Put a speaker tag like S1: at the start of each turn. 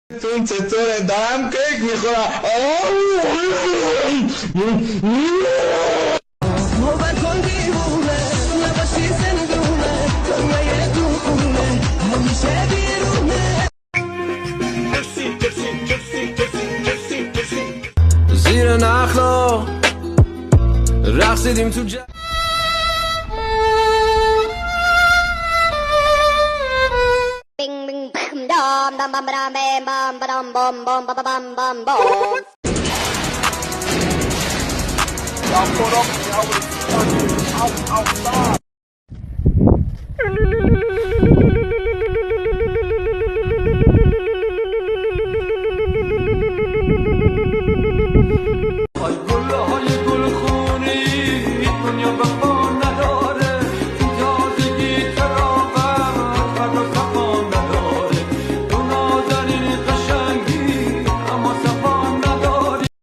S1: تو این چطوره؟ دارم کیک میخورم.
S2: باور کن دیوونه نباشی زندونه دنیای دونه همیشه بیرونه زیر نخلا رقصیدیم تو
S3: Bing bing bam dum dum bum bam bam bam bum bum bum bum bum bum.
S4: Out, out, out, out, out.